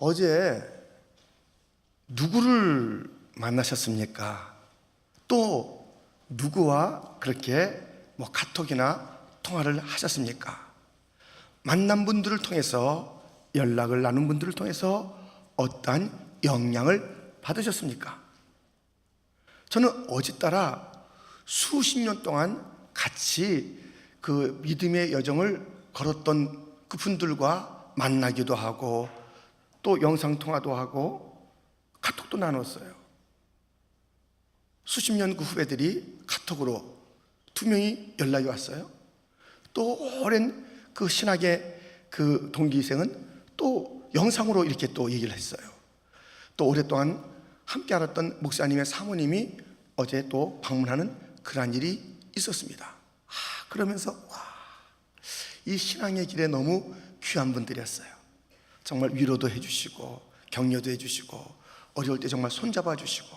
어제 누구를 만나셨습니까? 또 누구와 그렇게 카톡이나 통화를 하셨습니까? 만난 분들을 통해서, 연락을 나눈 분들을 통해서 어떠한 영향을 받으셨습니까? 저는 어제따라 수십 년 동안 같이 그 믿음의 여정을 걸었던 그 분들과 만나기도 하고 또 영상통화도 하고 카톡도 나눴어요. 수십 년 그 후배들이 카톡으로 2명이 연락이 왔어요. 또 오랜 그 신학의 그 동기생은 또 영상으로 이렇게 또 얘기를 했어요. 또 오랫동안 함께 알았던 목사님의 사모님이 어제 또 방문하는 그러한 일이 있었습니다. 그러면서 이 신앙의 길에 너무 귀한 분들이었어요. 정말 위로도 해주시고 격려도 해주시고 어려울 때 정말 손잡아 주시고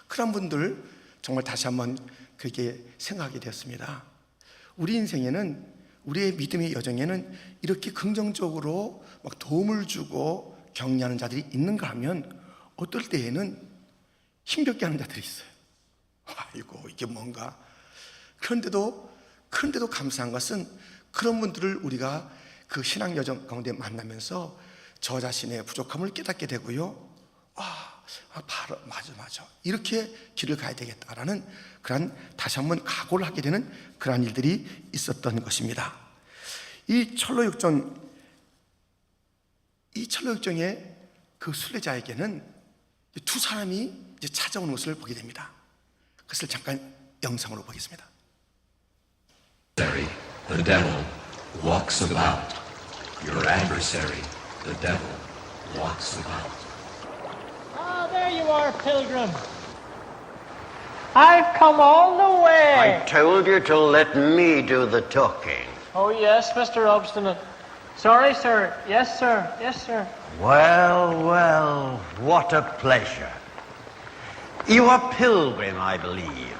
그런 분들 정말 다시 한번 그렇게 생각하게 되었습니다. 우리 인생에는, 우리의 믿음의 여정에는 이렇게 긍정적으로 막 도움을 주고 격려하는 자들이 있는가 하면 어떨 때에는 힘겹게 하는 자들이 있어요. 아이고 이게 뭔가. 그런데도 감사한 것은 그런 분들을 우리가 그 신앙 여정 가운데 만나면서 저 자신의 부족함을 깨닫게 되고요. 바로 맞아 이렇게 길을 가야 되겠다라는 그런 다시 한번 각오를 하게 되는 그런 일들이 있었던 것입니다. 이 철로역정의 그 순례자에게는 두 사람이 이제 찾아오는 것을 보게 됩니다. 그것을 잠깐 영상으로 보겠습니다. The devil walks about. Your adversary, the devil, walks about. Ah, there you are, Pilgrim. I've come all the way. I told you to let me do the talking. Oh, yes, Mr. Obstinate. Sorry, sir. Yes, sir. Yes, sir. Well, what a pleasure. You are Pilgrim, I believe.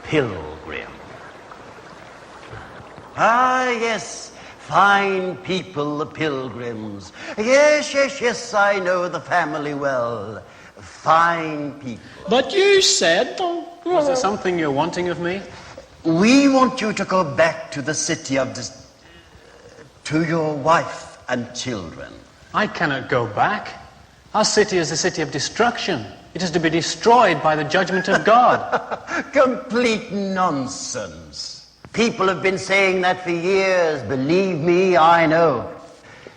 Pilgrim. Ah, yes. Fine people, the Pilgrims. Yes, I know the family well. Fine people. But you said... Is there something you're wanting of me? We want you to go back to the city of to your wife and children. I cannot go back. Our city is a city of destruction. It is to be destroyed by the judgment of God. Complete nonsense. People have been saying that for years. Believe me, I know.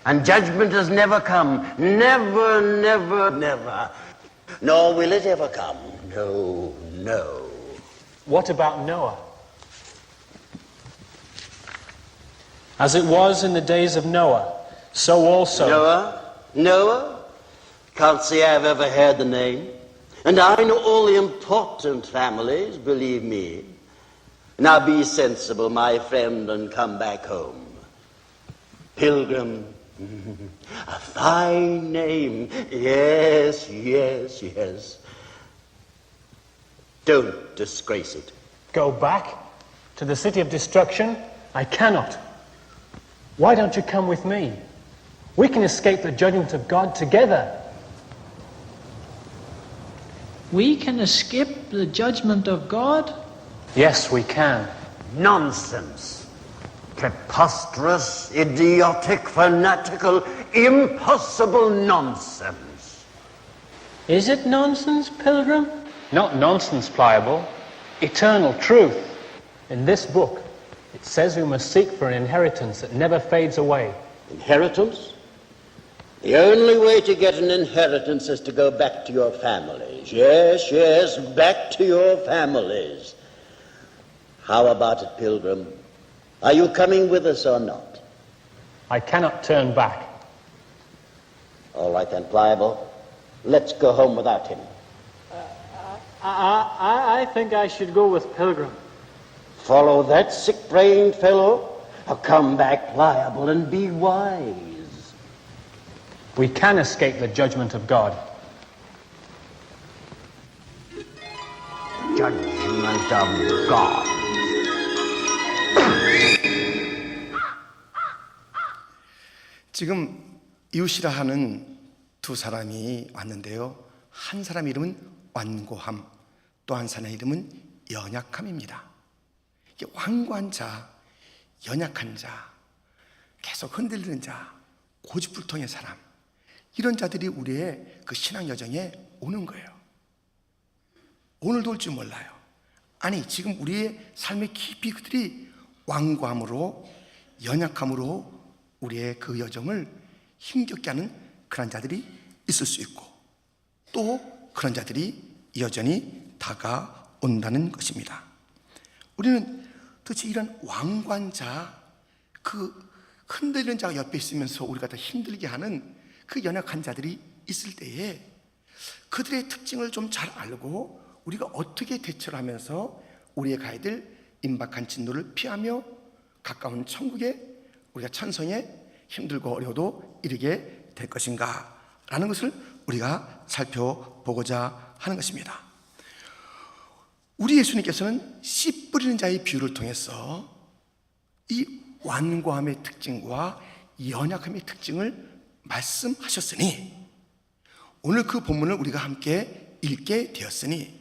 And judgment has never come. Never. Nor will it ever come. No. What about Noah? As it was in the days of Noah, so also... Noah? Can't say I've ever heard the name. And I know all the important families, believe me. Now be sensible, my friend, and come back home. Pilgrim, a fine name. Yes. Don't disgrace it. Go back to the city of destruction? I cannot. Why don't you come with me? We can escape the judgment of God together. We can escape the judgment of God? Yes, we can. Nonsense. Preposterous, idiotic, fanatical, impossible nonsense. Is it nonsense, Pilgrim? Not nonsense, Pliable. Eternal truth. In this book, it says we must seek for an inheritance that never fades away. Inheritance? The only way to get an inheritance is to go back to your families. Yes, back to your families. How about it, Pilgrim? Are you coming with us or not? I cannot turn back. All right then, Pliable. Let's go home without him. I think I should go with Pilgrim. Follow that sick-brained fellow, or come back, Pliable, and be wise. We can escape the judgment of God. Judgment of God. 지금 이웃이라 하는 두 사람이 왔는데요. 한 사람 이름은 완고함, 또 한 사람의 이름은 연약함입니다. 이게 완고한 자, 연약한 자, 계속 흔들리는 자, 고집불통의 사람, 이런 자들이 우리의 그 신앙 여정에 오는 거예요. 오늘도 올 줄 몰라요. 아니, 지금 우리의 삶의 깊이 그들이 완고함으로, 연약함으로 우리의 그 여정을 힘겹게 하는 그런 자들이 있을 수 있고, 또 그런 자들이 여전히 다가온다는 것입니다. 우리는 도대체 이런 완고한 자, 그 흔들리는 자가 옆에 있으면서 우리가 더 힘들게 하는 그 연약한 자들이 있을 때에 그들의 특징을 좀 잘 알고 우리가 어떻게 대처를 하면서 우리의 가야 될 임박한 진노를 피하며 가까운 천국에, 우리가 천성에 힘들고 어려워도 이르게 될 것인가 라는 것을 우리가 살펴보고자 하는 것입니다. 우리 예수님께서는 씨 뿌리는 자의 비유를 통해서 이 완고함의 특징과 연약함의 특징을 말씀하셨으니, 오늘 그 본문을 우리가 함께 읽게 되었으니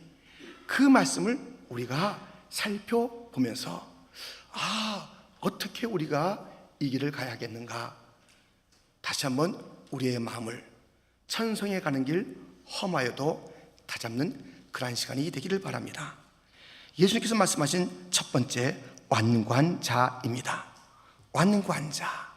그 말씀을 우리가 살펴보면서 어떻게 우리가 이 길을 가야겠는가, 다시 한번 우리의 마음을 천성에 가는 길 험하여도 다잡는 그러한 시간이 되기를 바랍니다. 예수님께서 말씀하신 첫 번째 완고한 자입니다. 완고한 자,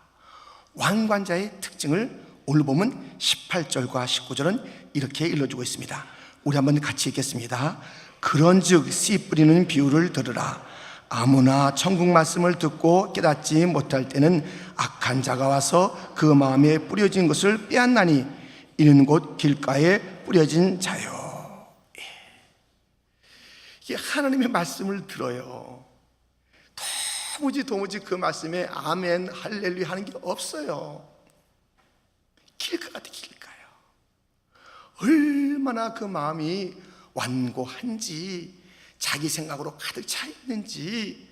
완고한 자의 특징을 오늘 보면 18절과 19절은 이렇게 일러주고 있습니다. 우리 한번 같이 읽겠습니다. 그런즉 씨 뿌리는 비유를 들으라. 아무나 천국 말씀을 듣고 깨닫지 못할 때는 악한 자가 와서 그 마음에 뿌려진 것을 빼앗나니 이는 곧 길가에 뿌려진 자요. 이게 하나님의 말씀을 들어요. 도무지 그 말씀에 아멘 할렐루야 하는 게 없어요. 길가 같아, 길가요. 얼마나 그 마음이 완고한지, 자기 생각으로 가득 차 있는지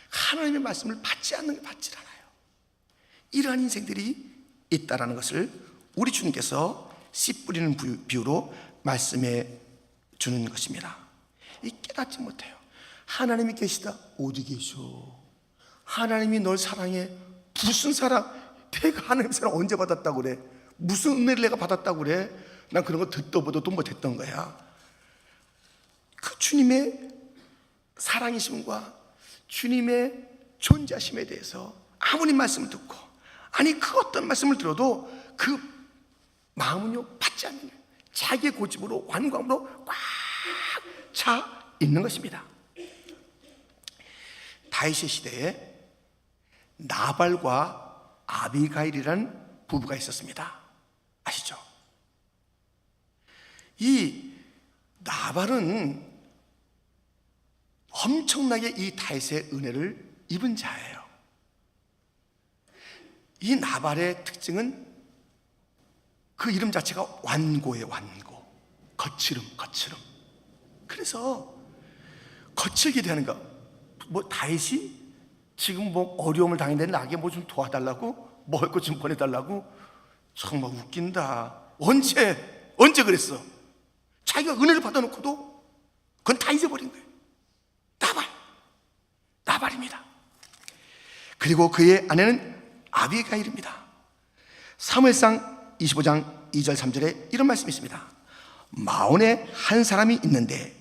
하나님의 말씀을 받지 않는 받질 않아요. 이러한 인생들이 있다라는 것을 우리 주님께서 씨 뿌리는 비유로 말씀해 주는 것입니다. 이 깨닫지 못해요. 하나님이 계시다. 어디 계셔? 하나님이 널 사랑해. 무슨 사랑? 내가 하나님 사랑 언제 받았다고 그래? 무슨 은혜를 내가 받았다고 그래? 난 그런 거 듣도 보도 못 했던 거야. 그 주님의 사랑이심과 주님의 존재하심에 대해서 아무리 말씀을 듣고, 아니 그 어떤 말씀을 들어도 그 마음은요 받지 않는 거예요. 자기의 고집으로, 완고함으로 꽉 차 있는 것입니다. 다윗의 시대에 나발과 아비가일이라는 부부가 있었습니다. 아시죠? 이 나발은 엄청나게 이 다윗의 은혜를 입은 자예요. 이 나발의 특징은 그 이름 자체가 완고예요. 완고, 거칠음. 그래서 거칠게 되는 거. 뭐 다윗이 지금 뭐 어려움을 당했는데 나에게 뭐 좀 도와달라고, 먹을 것 좀 보내달라고. 정말 웃긴다. 언제 그랬어? 자기가 은혜를 받아놓고도 그건 다 잊어버린 거예요. 나발입니다. 그리고 그의 아내는 아비가일입니다. 사무엘상 25장 2절 3절에 이런 말씀이 있습니다. 마온에 한 사람이 있는데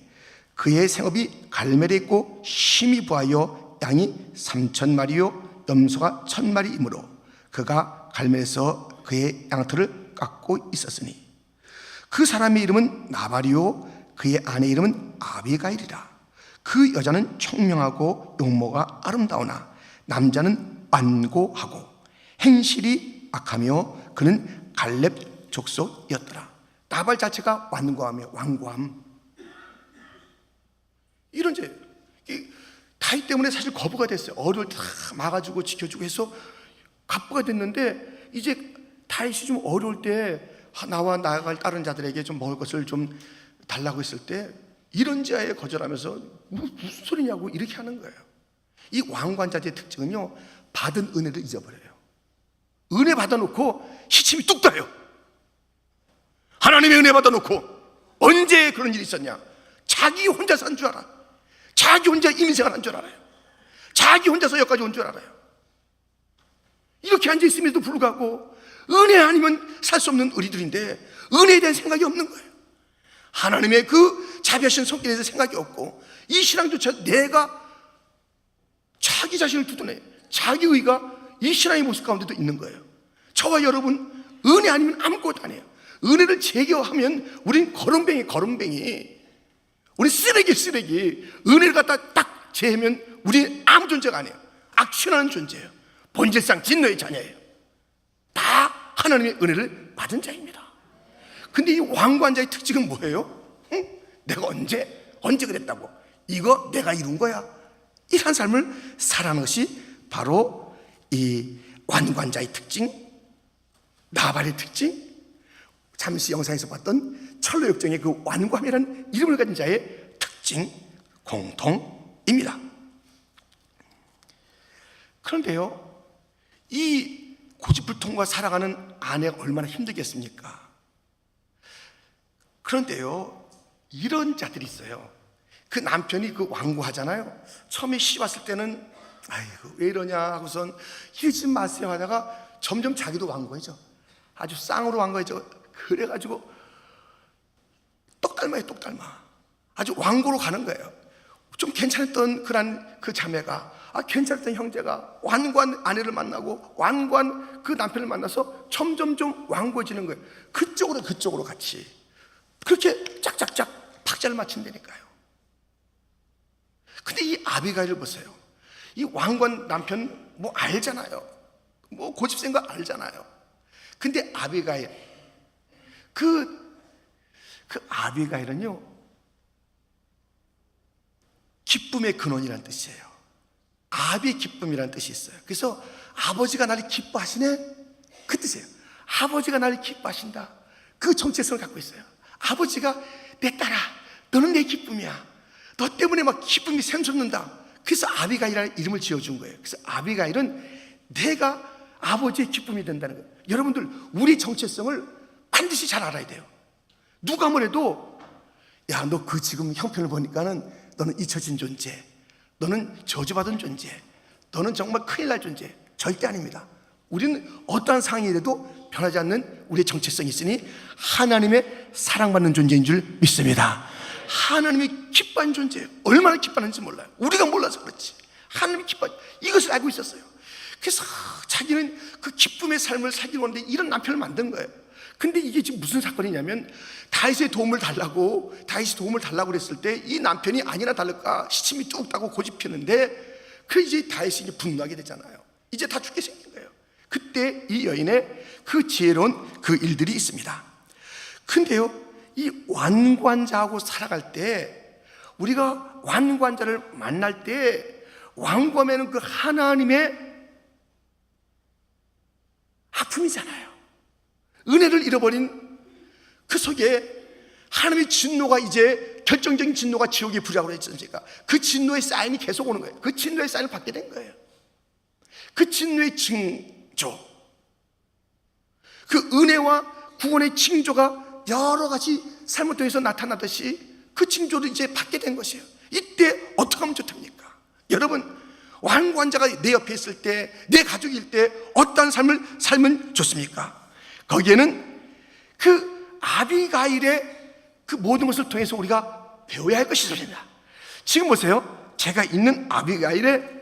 그의 생업이 갈멜에 있고 심히 부하여 양이 3,000마리요 염소가 1,000마리이므로 그가 갈멜에서 그의 양털을 깎고 있었으니 그 사람의 이름은 나발이요 그의 아내 이름은 아비가일이라. 그 여자는 청명하고 용모가 아름다우나 남자는 완고하고 행실이 악하며 그는 갈렙 족속이었더라. 나발 자체가 완고함. 이런 죄. 다윗 때문에 사실 거부가 됐어요. 어려울 때 다 막아주고 지켜주고 해서 갑부가 됐는데, 이제 다윗이 좀 어려울 때 나와 나아갈 다른 자들에게 좀 먹을 것을 좀 달라고 했을 때 이런 자에 거절하면서 무슨 소리냐고 이렇게 하는 거예요. 이 완고한 자의 특징은요, 받은 은혜를 잊어버려요. 은혜 받아놓고 시침이 뚝 떠요. 하나님의 은혜 받아놓고 언제 그런 일이 있었냐? 자기 혼자 산 줄 알아. 자기 혼자 임생을 한 줄 알아요. 자기 혼자서 여기까지 온 줄 알아요. 이렇게 앉아있음에도 불구하고 은혜 아니면 살 수 없는 우리들인데 은혜에 대한 생각이 없는 거예요. 하나님의 그 자비하신 손길에 대해서 생각이 없고 이 신앙조차 내가 자기 자신을 두드려 자기 의가 이 신앙의 모습 가운데도 있는 거예요. 저와 여러분 은혜 아니면 아무것도 아니에요. 은혜를 제거하면 우린 거름뱅이 우리 쓰레기 은혜를 갖다 딱 제하면 우리는 아무 존재가 아니에요. 악취나는 존재예요. 본질상 진노의 자녀예요. 다 하나님의 은혜를 받은 자입니다. 근데 이 왕관자의 특징은 뭐예요? 응? 내가 언제 그랬다고 이거 내가 이룬 거야 이런 삶을 살아가는 것이 바로 이 왕관자의 특징, 나발의 특징, 잠시 영상에서 봤던 철로역정의 그 완관이라는 이름을 가진 자의 특징, 공통입니다. 그런데요, 이 고집불통과 살아가는 아내가 얼마나 힘들겠습니까? 그런데요, 이런 자들이 있어요. 그 남편이 그 완고하잖아요. 처음에 시집 왔을 때는 아이고 왜 이러냐 하고선 이러지 마세요 하다가 점점 자기도 완고해져. 아주 쌍으로 완고해져. 그래가지고 똑 닮아. 아주 완고로 가는 거예요. 좀 괜찮았던 그 자매가 괜찮았던 형제가 완고한 아내를 만나고 완고한 그 남편을 만나서 점점 좀 완고해지는 거예요. 그쪽으로 같이 그렇게 짝짝짝 박자를 맞춘다니까요. 근데 이 아비가일을 보세요. 이 왕관 남편 뭐 알잖아요. 뭐 고집센 거 알잖아요. 근데 아비가일 그 아비가일은요 기쁨의 근원이라는 뜻이에요. 아비의 기쁨이라는 뜻이 있어요. 그래서 아버지가 나를 기뻐하시네 그 뜻이에요. 아버지가 나를 기뻐하신다 그 정체성을 갖고 있어요. 아버지가 내 딸아 너는 내 기쁨이야. 너 때문에 막 기쁨이 샘솟는다. 그래서 아비가일이라는 이름을 지어준 거예요. 그래서 아비가일은 내가 아버지의 기쁨이 된다는 거예요. 여러분들 우리 정체성을 반드시 잘 알아야 돼요. 누가 뭐래도 야 너 그 지금 형편을 보니까는 너는 잊혀진 존재, 너는 저주받은 존재, 너는 정말 큰일 날 존재. 절대 아닙니다. 우리는 어떠한 상황이라도 변하지 않는 우리의 정체성이 있으니 하나님의 사랑받는 존재인 줄 믿습니다. 하나님이 기뻐하는 존재예요. 얼마나 기뻐하는지 몰라요. 우리가 몰라서 그렇지. 하나님이 기뻐하는 이것을 알고 있었어요. 그래서 자기는 그 기쁨의 삶을 살기 원하는데 이런 남편을 만든 거예요. 근데 이게 지금 무슨 사건이냐면 다윗의 도움을 달라고 그랬을 때 이 남편이 아니나 다를까 시침이 뚝 따고 고집 피는데 그 이제 다윗이 이제 분노하게 되잖아요. 이제 다 죽게 생긴 거예요. 그때 이 여인의 그 지혜로운 그 일들이 있습니다. 근데요, 이 완관자하고 살아갈 때 우리가 완관자를 만날 때 완관에는 그 하나님의 아픔이잖아요. 은혜를 잃어버린 그 속에 하나님의 진노가 이제 결정적인 진노가 지옥의 불이라고 했지 않습니까? 그 진노의 사인이 계속 오는 거예요. 그 진노의 사인을 받게 된 거예요. 그 진노의 징조, 그 은혜와 구원의 징조가 여러 가지 삶을 통해서 나타나듯이 그 징조를 이제 받게 된 것이에요. 이때 어떻게 하면 좋답니까? 여러분, 완관자가 내 옆에 있을 때, 내 가족일 때 어떤 삶을 살면 좋습니까? 거기에는 그 아비가일의 그 모든 것을 통해서 우리가 배워야 할 것이 있습니다. 지금 보세요. 제가 있는 아비가일의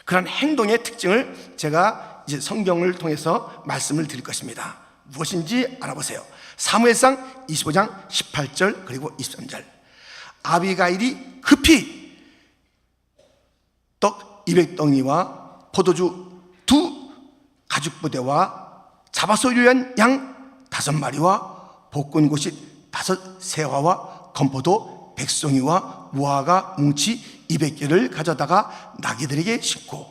그런 행동의 특징을 제가 이제 성경을 통해서 말씀을 드릴 것입니다. 무엇인지 알아보세요. 사무엘상 25장 18절 그리고 23절. 아비가일이 급히 떡 200덩이와 포도주 2 가죽부대와 잡아서 요리한 양 5마리와 볶은 고시 5 세화와 건포도 100송이와 무화과 뭉치 200개를 가져다가 나귀들에게 심고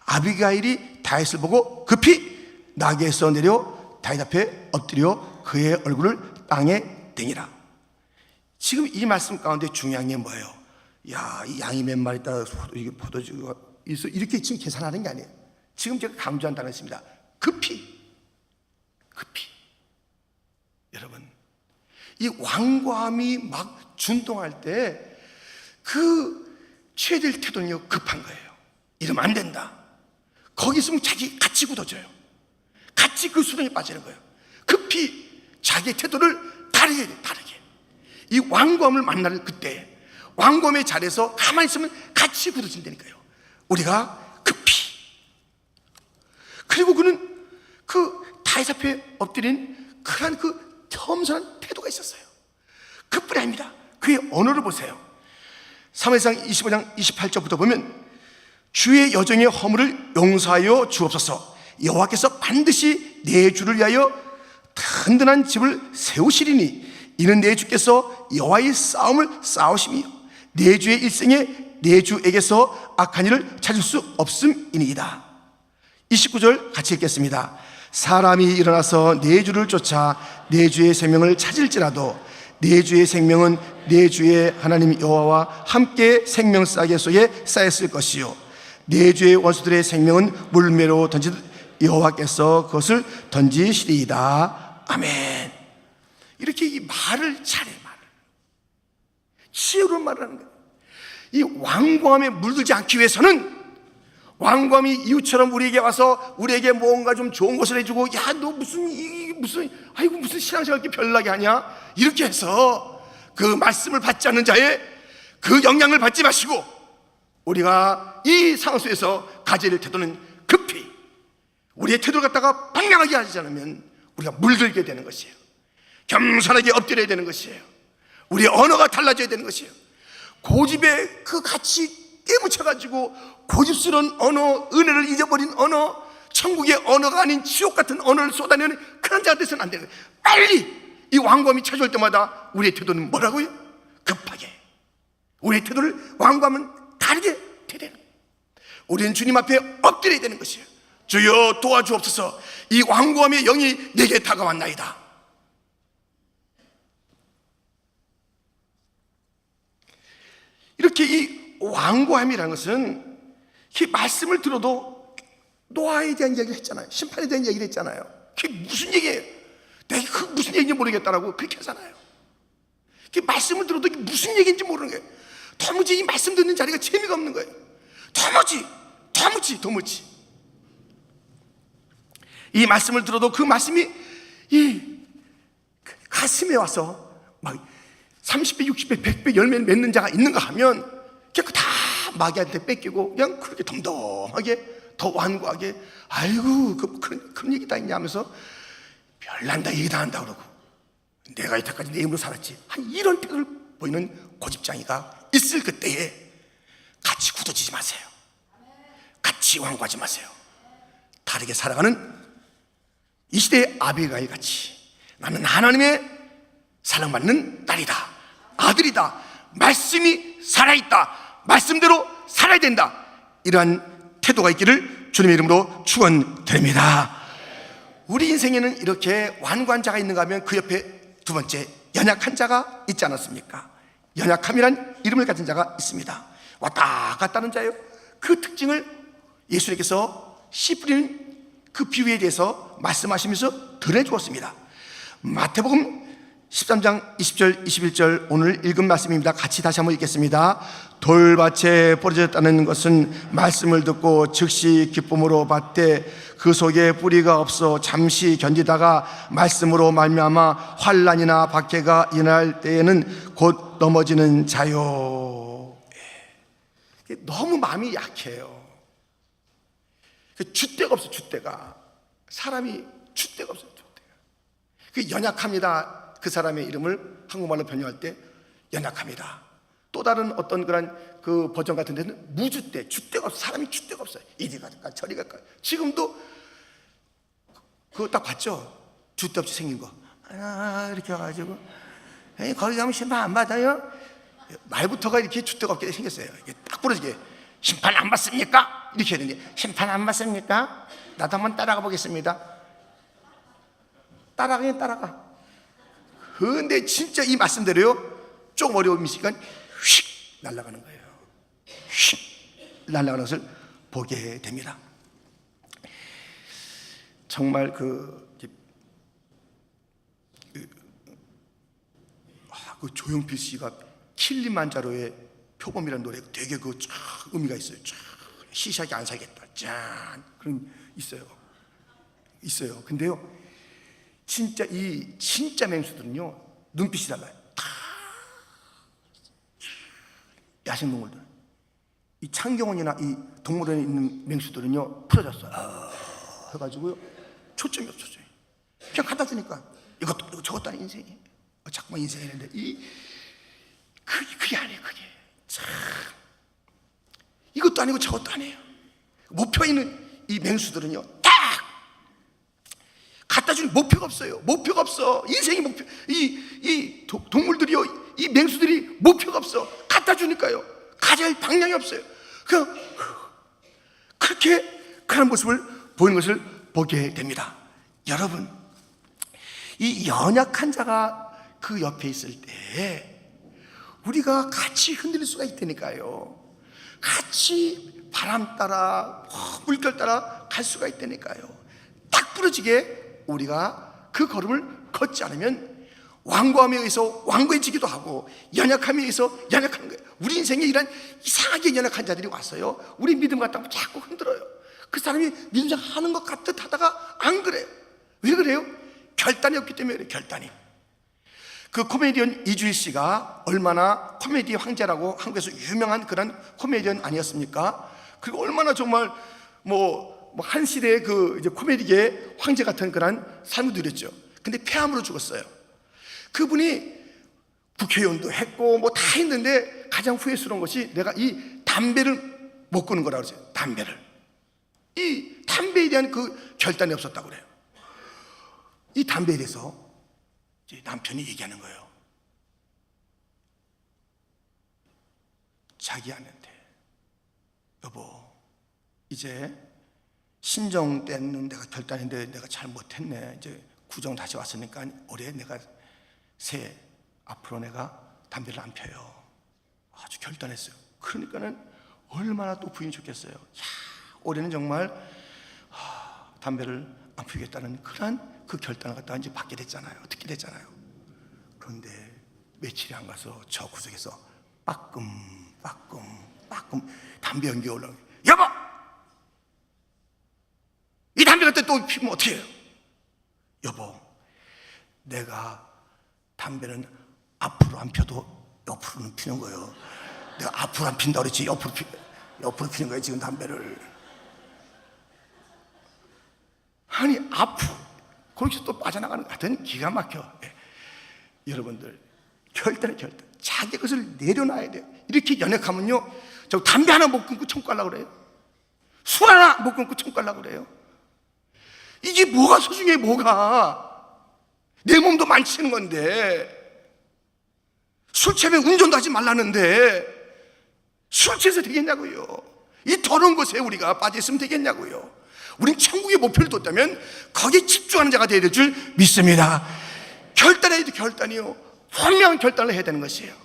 아비가일이 다윗을 보고 급히 나귀에서 내려 다윗 앞에 엎드려 그의 얼굴을 땅에 댕이라. 지금 이 말씀 가운데 중요한 게 뭐예요? 야, 이 양이 몇 마리 있다, 이게 포도주가 있어, 이렇게 지금 계산하는 게 아니에요. 지금 제가 강조한다는 것입니다. 급히. 여러분, 이 왕과함이 막 준동할 때 그 취해야 될 태도는요 급한 거예요. 이러면 안 된다. 거기 있으면 자기 같이 굳어져요. 같이 그 수렁에 빠지는 거예요. 급히 자기의 태도를 다르게 해야 돼. 다르게. 이 왕검을 만날 그때 왕검의 자리에서 가만히 있으면 같이 굳어진다니까요. 우리가 급히. 그리고 그는 그 다윗 앞에 엎드린 그러한 그 겸손한 태도가 있었어요. 그뿐이 아닙니다. 그의 언어를 보세요. 사무엘상 25장 28절부터 보면 주의 여정의 허물을 용서하여 주옵소서. 여호와께서 반드시 내 주를 위하여 든든한 집을 세우시리니 이는 내 주께서 여호와의 싸움을 싸우심이요 내 주의 일생에 내 주에게서 악한 일을 찾을 수 없음이니이다. 29절 같이 읽겠습니다. 사람이 일어나서 내 주를 쫓아 내 주의 생명을 찾을지라도 내 주의 생명은 내 주의 하나님 여호와와 함께 생명 싸개 속에 쌓였을 것이요 내 주의 원수들의 생명은 물매로 던지듯 여호와께서 그것을 던지시리이다. 아멘. 이렇게 이 말을 잘해. 말을 지혜로 말하는 거예요. 이 왕광함에 물들지 않기 위해서는 왕광이 이웃처럼 우리에게 와서 우리에게 뭔가 좀 좋은 것을 해주고 야 너 무슨 아이고 무슨 신앙생활 이렇게 별나게 하냐 이렇게 해서 그 말씀을 받지 않는 자의 그 영향을 받지 마시고 우리가 이 상황 속에서 가져야 될 태도는 급히 우리의 태도를 갖다가 방향하게 하지 않으면 우리가 물들게 되는 것이에요. 겸손하게 엎드려야 되는 것이에요. 우리의 언어가 달라져야 되는 것이에요. 고집에 그 같이 깨묻혀가지고 고집스러운 언어, 은혜를 잊어버린 언어, 천국의 언어가 아닌 지옥 같은 언어를 쏟아내는 그런 자가 돼서는 안 되는 거예요. 빨리 이 왕검이 찾아올 때마다 우리의 태도는 뭐라고요? 급하게 우리의 태도를 왕검은 다르게 해야 되는 거예요. 우리는 주님 앞에 엎드려야 되는 것이에요. 주여 도와주옵소서. 이 왕검의 영이 내게 다가왔나이다. 이렇게 이 완고함이라는 것은 이 말씀을 들어도 노아에 대한 이야기를 했잖아요. 심판에 대한 이야기를 했잖아요. 그게 무슨 얘기예요? 내가 그 무슨 얘기인지 모르겠다라고 그렇게 하잖아요. 그 말씀을 들어도 이게 무슨 얘기인지 모르는 거예요. 도무지 이 말씀 듣는 자리가 재미가 없는 거예요. 도무지 이 말씀을 들어도 그 말씀이 이 가슴에 와서 막 30배, 60배, 100배 열매 맺는 자가 있는가 하면 그냥 다 마귀한테 뺏기고 그냥 그렇게 덤덤하게 더 완고하게 아이고 그런 얘기 다 있냐 하면서 별난다 얘기 다 한다 그러고 내가 이때까지 내 힘으로 살았지 한 이런 태도를 보이는 고집장이가 있을 그때에 같이 굳어지지 마세요. 같이 완고하지 마세요. 다르게 살아가는 이 시대의 아비가일 같이 나는 하나님의 사랑받는 딸이다, 아들이다, 말씀이 살아있다, 말씀대로 살아야 된다, 이러한 태도가 있기를 주님의 이름으로 축원드립니다. 우리 인생에는 이렇게 완고한 자가 있는가 하면 그 옆에 두 번째 연약한 자가 있지 않았습니까? 연약함이란 이름을 가진 자가 있습니다. 왔다 갔다 하는 자예요. 그 특징을 예수님께서 씨 뿌리는 그 비유에 대해서 말씀하시면서 드러내주었습니다. 마태복음 13장 20절 21절 오늘 읽은 말씀입니다. 같이 다시 한번 읽겠습니다. 돌밭에 뿌려졌다는 것은 말씀을 듣고 즉시 기쁨으로 받되 그 속에 뿌리가 없어 잠시 견디다가 말씀으로 말미암아 환난이나 박해가 일어날 때에는 곧 넘어지는 자요. 너무 마음이 약해요. 줏대가 없어. 줏대가 사람이 줏대가 없어요. 그 연약합니다. 그 사람의 이름을 한국말로 변형할 때 연약합니다. 또 다른 어떤 그런 그 버전 같은 데는 무줏대, 줏대가 없어. 사람이 줏대가 없어요. 이리 갈까 저리 갈까. 지금도 그거 딱 봤죠? 줏대 없이 생긴 거 이렇게 와가지고 거기 가면 심판 안 받아요? 말부터가 이렇게 줏대가 없게 생겼어요. 이게 딱 부러지게 심판 안 받습니까? 이렇게 해야 되는데 심판 안 받습니까? 나도 한번 따라가 보겠습니다. 따라가긴 따라가. 근데 진짜 이 말씀대로요, 조금 어려움이 있으니까 휙 날아가는 거예요. 휙 날아가는 것을 보게 됩니다. 정말 그 조용필 씨가 킬리만자로의 표범이라는 노래 되게 그 쫙 의미가 있어요. 쫙 시시하게 안 살겠다. 짠 그런 있어요. 근데요, 진짜 맹수들은요 눈빛이 달라요. 다 야생동물들. 이 창경원이나 이 동물원에 있는 맹수들은요 풀어졌어요. 해가지고요 초점이 없어져요. 그냥 갖다 주니까 이것도 저것도 아닌 인생이 자꾸만 인생이는데 그게 아니에요. 그게 참 이것도 아니고 저것도 아니에요. 목표에 있는 이 맹수들은요 딱 갖다 주는 목표가 없어요. 목표가 없어. 인생이 목표. 동물들이요, 이 맹수들이 목표가 없어. 갖다 주니까요 가질 방향이 없어요. 그냥 그렇게 그런 모습을 보이는 것을 보게 됩니다. 여러분, 이 연약한 자가 그 옆에 있을 때 우리가 같이 흔들릴 수가 있다니까요. 같이 바람 따라 물결 따라 갈 수가 있다니까요. 딱 부러지게 우리가 그 걸음을 걷지 않으면 완고함에 의해서 완고해지기도 하고 연약함에 의해서 연약한 거예요. 우리 인생에 이런 이상하게 연약한 자들이 왔어요. 우리 믿음 갖다가 자꾸 흔들어요. 그 사람이 믿음 하는 것 같듯 하다가 안 그래요. 왜 그래요? 결단이 없기 때문에 그래요. 결단이. 그 코미디언 이주일 씨가 얼마나 코미디 황제라고 한국에서 유명한 그런 코미디언 아니었습니까? 그리고 얼마나 정말 한 시대의 그 이제 코미디계의 황제 같은 그런 삶을 누렸죠. 근데 폐암으로 죽었어요. 그분이 국회의원도 했고 다 했는데 가장 후회스러운 것이 내가 이 담배를 못 끊는 거라고 그러죠. 이 담배에 대한 그 결단이 없었다고 그래요. 이 담배에 대해서 이제 남편이 얘기하는 거예요. 자기한테, 여보, 이제 신정 때는 내가 결단했는데 내가 잘 못했네. 이제 구정 다시 왔으니까 올해 내가 앞으로 내가 담배를 안 펴요. 아주 결단했어요. 그러니까는 얼마나 또 부인이 좋겠어요. 올해는 정말 담배를 안 피우겠다는 그 결단을 갖다가 이제 받게 됐잖아요. 듣게 됐잖아요. 그런데 며칠이 안 가서 저 구석에서 빠끔 담배 연기 올라오고, 여보! 이 담배 갖다 또 피우면 어떻게 해요? 여보, 내가 담배는 앞으로 안 펴도 옆으로는 피는 거예요. 내가 앞으로 안 핀다 그랬지 옆으로 피는 거예요 지금 담배를. 아니 앞으로 거기서 또 빠져나가는 것 같은 기가 막혀. 여러분들 결단 자기 것을 내려놔야 돼요. 이렇게 연약하면요 저 담배 하나 못 끊고 총 깔라고 그래요. 술 하나 못 끊고 총 깔라고 그래요. 이게 뭐가 소중해. 뭐가 내 몸도 만지는 건데, 술 취하면 운전도 하지 말라는데 술 취해서 되겠냐고요. 이 더러운 것에 우리가 빠져있으면 되겠냐고요. 우린 천국의 목표를 뒀다면 거기에 집중하는 자가 되어야 될 줄 믿습니다. 결단해야 돼. 결단이요. 분명한 결단을 해야 되는 것이에요.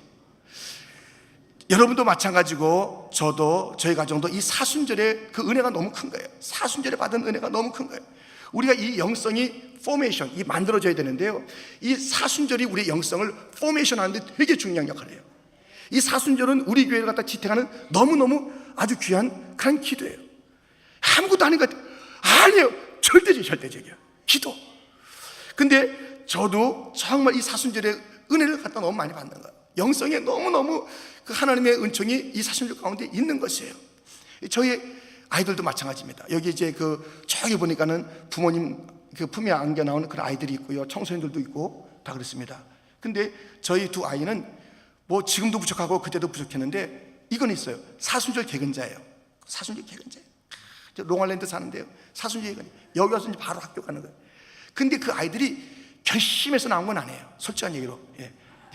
여러분도 마찬가지고 저희 가정도 이 사순절의 그 은혜가 너무 큰 거예요. 사순절에 받은 은혜가 너무 큰 거예요. 우리가 이 영성이 포메이션, 만들어져야 되는데요, 이 사순절이 우리의 영성을 포메이션 하는데 되게 중요한 역할을 해요. 이 사순절은 우리 교회를 갖다 지탱하는 너무너무 아주 귀한 그런 기도예요. 아무것도 아닌 것 같아요. 아니에요. 절대적이야. 기도. 근데 저도 정말 이 사순절의 은혜를 갖다 너무 많이 받는 거예요. 영성에 너무너무 그 하나님의 은총이 이 사순절 가운데 있는 것이에요. 저희 아이들도 마찬가지입니다. 여기 이제 저기 보니까는 부모님 그 품에 안겨 나오는 그런 아이들이 있고요, 청소년들도 있고 다 그렇습니다. 근데 저희 두 아이는 지금도 부족하고 그때도 부족했는데 이건 있어요. 사순절 개근자예요. 사순절 개근자예요. 롱알랜드 사는데요, 사순절 개근. 여기 와서 이제 바로 학교 가는 거예요. 근데 그 아이들이 결심해서 나온 건 아니에요. 솔직한 얘기로.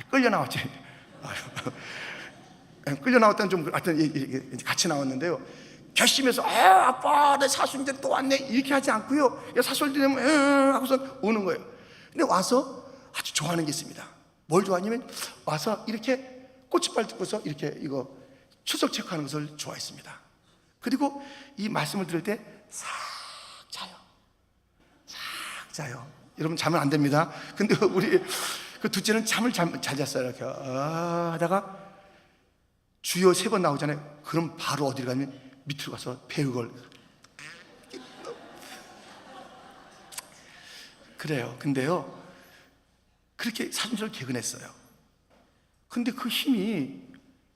끌려 나왔지. 끌려 나왔다는 좀 하여튼 같이 나왔는데요. 결심해서 아빠 내 사순절 또 왔네 이렇게 하지 않고요, 사순절 되면 하고서 오는 거예요. 근데 와서 아주 좋아하는 게 있습니다. 뭘 좋아하냐면 와서 이렇게 꽃이빨 듣고서 이렇게 이거 추석 체크하는 것을 좋아했습니다. 그리고 이 말씀을 들을 때 싹 자요. 여러분 자면 안 됩니다. 근데 우리 그 둘째는 잠을 잘 잤어요. 이렇게 하다가 주여 3번 나오잖아요. 그럼 바로 어디를 가면 밑으로 가서 배우걸. 그래요. 근데요, 그렇게 사순절을 개근했어요. 근데 그 힘이,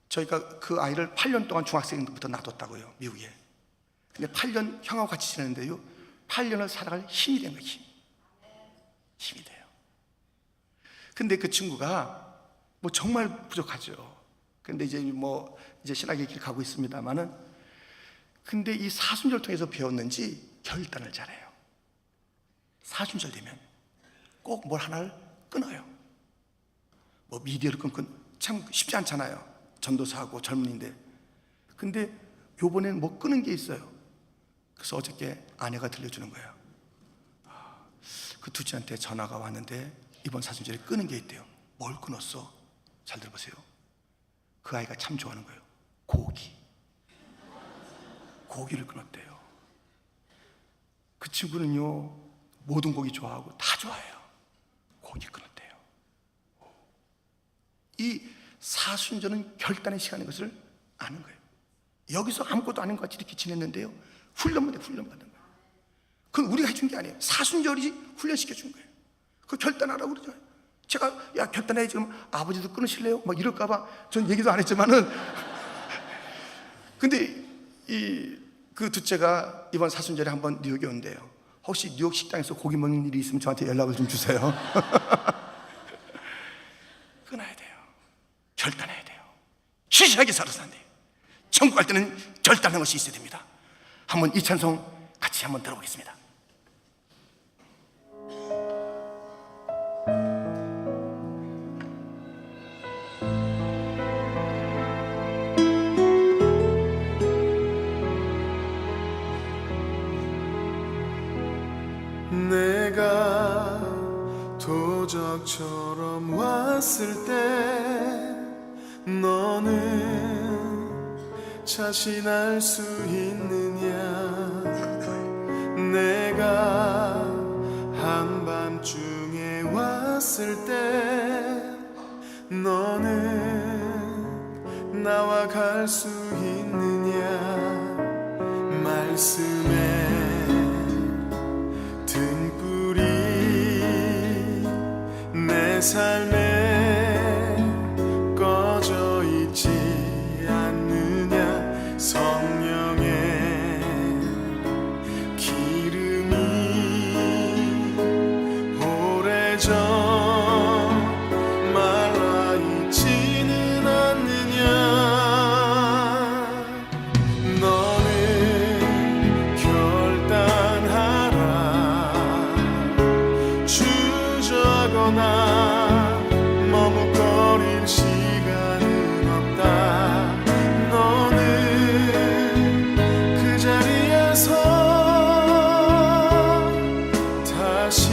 저희가 그 아이를 8년 동안 중학생부터 놔뒀다고요, 미국에. 근데 8년 형하고 같이 지냈는데요, 8년을 살아갈 힘이 된 거예요. 힘이 돼요. 근데 그 친구가 뭐 정말 부족하죠. 근데 이제 이제 신학의 길 가고 있습니다만은, 근데 이 사순절 통해서 배웠는지 결단을 잘해요. 사순절 되면 꼭 뭘 하나를 끊어요. 뭐 미디어를 끊고 참 쉽지 않잖아요. 전도사하고 젊은이인데. 근데 요번엔 뭐 끊은 게 있어요. 그래서 어저께 아내가 들려주는 거예요. 그 둘째한테 전화가 왔는데 이번 사순절에 끊은 게 있대요. 뭘 끊었어? 잘 들어보세요. 그 아이가 참 좋아하는 거예요. 고기를 끊었대요. 그 친구는요, 모든 고기 좋아하고 다 좋아해요. 고기 끊었대요. 이 사순절은 결단의 시간인 것을 아는 거예요. 여기서 아무것도 아닌 것 같이 이렇게 지냈는데요, 훈련받는 거예요. 그건 우리가 해준 게 아니에요. 사순절이 훈련시켜 준 거예요. 그 결단하라고 그러죠. 제가 야 결단해야지, 그럼 아버지도 끊으실래요? 막 이럴까봐 전 얘기도 안 했지만은 근데 그 둘째가 이번 사순절에 한번 뉴욕에 온대요. 혹시 뉴욕 식당에서 고기 먹는 일이 있으면 저한테 연락을 좀 주세요. 끊어야 돼요. 결단해야 돼요. 시시하게 살아서 안 돼요. 천국 갈 때는 결단하는 것이 있어야 됩니다. 한번 이 찬송 같이 한번 들어보겠습니다. 내가 도적처럼 왔을 때 너는 자신할 수 있느냐? 내가 한밤중에 왔을 때 너는 나와 갈 수 있느냐? 말씀에 등불이 내 삶에 꺼져 있지 않느냐? 성령의 기름이 오래전 말라 있지는 않느냐? 너는 결단하라. 주저거나 머뭇거릴 시간은 없다. 너는 그 자리에서 다시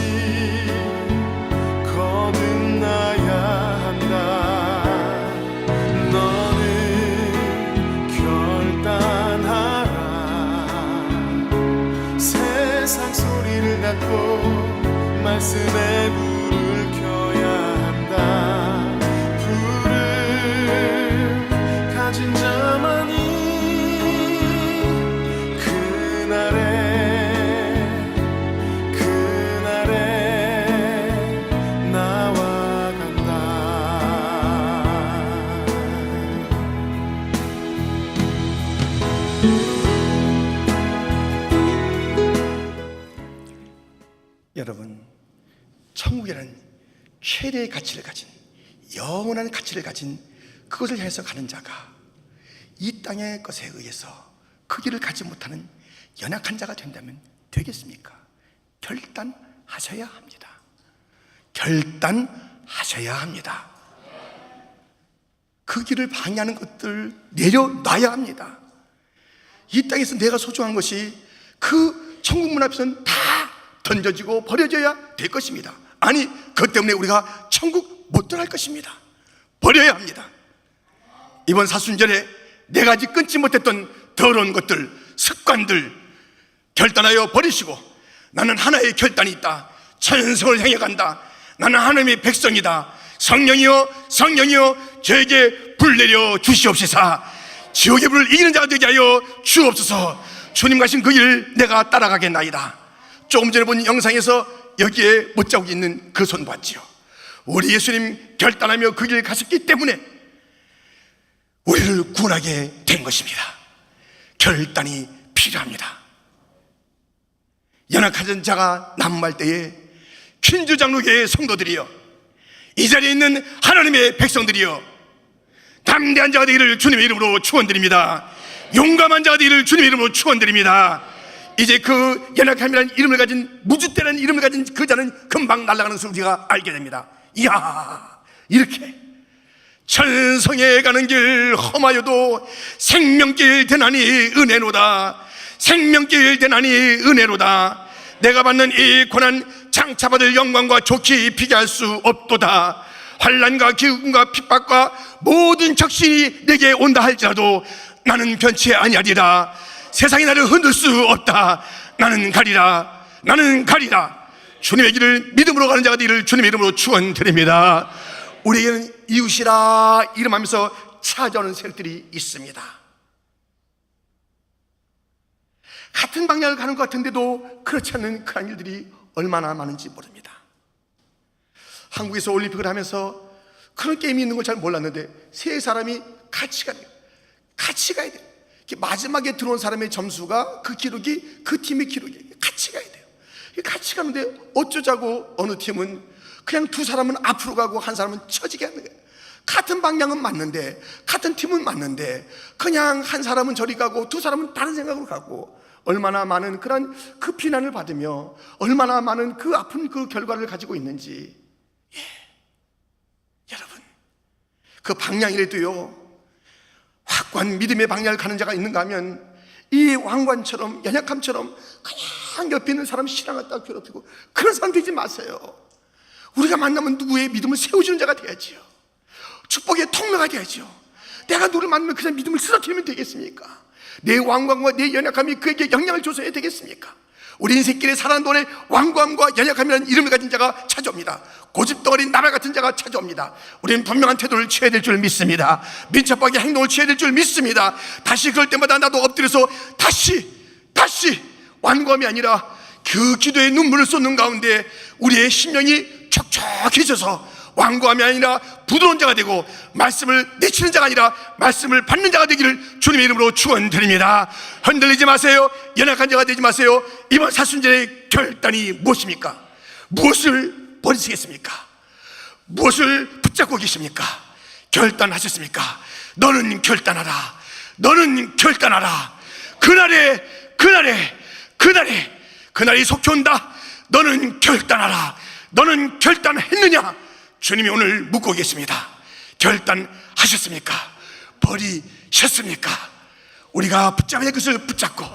거듭나야 한다. 너는 결단하라. 세상 소리를 닫고 말씀에 불을 켜야 한다. 불을 가진 자만이 그날에 나와 간다. 여러분, 천국이라는 최대의 가치를 가진, 영원한 가치를 가진 그것을 향해서 가는 자가 이 땅의 것에 의해서 그 길을 가지 못하는 연약한 자가 된다면 되겠습니까? 결단하셔야 합니다. 결단하셔야 합니다. 그 길을 방해하는 것들 내려놔야 합니다. 이 땅에서 내가 소중한 것이 그 천국 문 앞에서는 다 던져지고 버려져야 될 것입니다. 아니, 그것 때문에 우리가 천국 못 들어갈 것입니다. 버려야 합니다. 이번 사순절에 내가 아직 끊지 못했던 더러운 것들, 습관들 결단하여 버리시고, 나는 하나의 결단이 있다. 천성을 향해 간다. 나는 하나님의 백성이다. 성령이여 성령이여 저에게 불 내려 주시옵시사. 지옥의 불을 이기는 자가 되게 하여 주옵소서. 주님 가신 그 길 내가 따라가겠나이다. 조금 전에 본 영상에서 여기에 못자국이 있는 그 손 봤지요. 우리 예수님 결단하며 그 길 가셨기 때문에 우리를 구원하게 된 것입니다. 결단이 필요합니다. 연약한 자가 난무할 때에 퀸즈 장로교회 성도들이여, 이 자리에 있는 하나님의 백성들이여, 담대한 자가 되기를 주님의 이름으로 축원드립니다. 용감한 자가 되기를 주님의 이름으로 축원드립니다. 이제 그 연약함이라는 이름을 가진, 무주대라는 이름을 가진 그 자는 금방 날아가는 것을 우리가 알게 됩니다. 이야, 이렇게 천성에 가는 길 험하여도 생명길 되나니 은혜로다. 생명길 되나니 은혜로다. 내가 받는 이 고난 장차받을 영광과 좋게 비교할 수 없도다. 환난과 기근과 핍박과 모든 적신이 내게 온다 할지라도 나는 변치 아니하리라. 세상이 나를 흔들 수 없다. 나는 가리라. 나는 가리라. 주님의 길을 믿음으로 가는 자가 되기를 주님의 이름으로 축원드립니다. 우리에게는 이웃이라 이름하면서 찾아오는 세력들이 있습니다. 같은 방향을 가는 것 같은데도 그렇지 않는 그런 일들이 얼마나 많은지 모릅니다. 한국에서 올림픽을 하면서 그런 게임이 있는 걸 잘 몰랐는데 세 사람이 같이 가야 돼요. 같이 가야 돼요. 마지막에 들어온 사람의 점수가 그 기록이 그 팀의 기록이에요. 같이 가야 돼요. 같이 가는데 어쩌자고 어느 팀은 그냥 두 사람은 앞으로 가고 한 사람은 처지게 하는 거예요. 같은 방향은 맞는데, 같은 팀은 맞는데 그냥 한 사람은 저리 가고 두 사람은 다른 생각으로 가고, 얼마나 많은 그런 그 비난을 받으며 얼마나 많은 그 아픈 그 결과를 가지고 있는지. 여러분, 그 방향이라도요, 확고한 믿음의 방향을 가는 자가 있는가 하면 이 왕관처럼 연약함처럼 그냥 옆에 있는 사람 싫어하다 괴롭히고 그런 사람 되지 마세요. 우리가 만나면 누구의 믿음을 세워주는 자가 돼야지요. 축복의 통로가 돼야지요. 내가 누구를 만나면 그냥 믿음을 쓰러뜨리면 되겠습니까? 내 왕관과 내 연약함이 그에게 영향을 줘서야 되겠습니까? 우리 인생길에 살아가는 동안에 왕관과 연약함이라는 이름을 가진 자가 찾아옵니다. 고집덩어리 나발 같은 자가 찾아옵니다. 우리는 분명한 태도를 취해야 될 줄 믿습니다. 민첩하게 행동을 취해야 될 줄 믿습니다. 다시 그럴 때마다 나도 엎드려서 다시 완고함이 아니라 그 기도의 눈물을 쏟는 가운데 우리의 심령이 촉촉해져서 완고함이 아니라 부드러운 자가 되고 말씀을 내치는 자가 아니라 말씀을 받는 자가 되기를 주님의 이름으로 축원드립니다. 흔들리지 마세요. 연약한 자가 되지 마세요. 이번 사순절의 결단이 무엇입니까? 무엇을 버리시겠습니까? 무엇을 붙잡고 계십니까? 결단하셨습니까? 너는 결단하라. 너는 결단하라. 그날이 속히 온다. 너는 결단하라. 너는 결단했느냐? 주님이 오늘 묻고 계십니다. 결단하셨습니까? 버리셨습니까? 우리가 붙잡아야 할 것을 붙잡고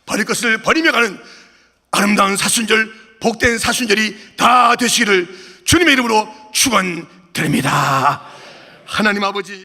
버릴 것을 버리며 가는 아름다운 사순절, 복된 사순절이 다 되시기를 주님의 이름으로 축원드립니다. 하나님 아버지,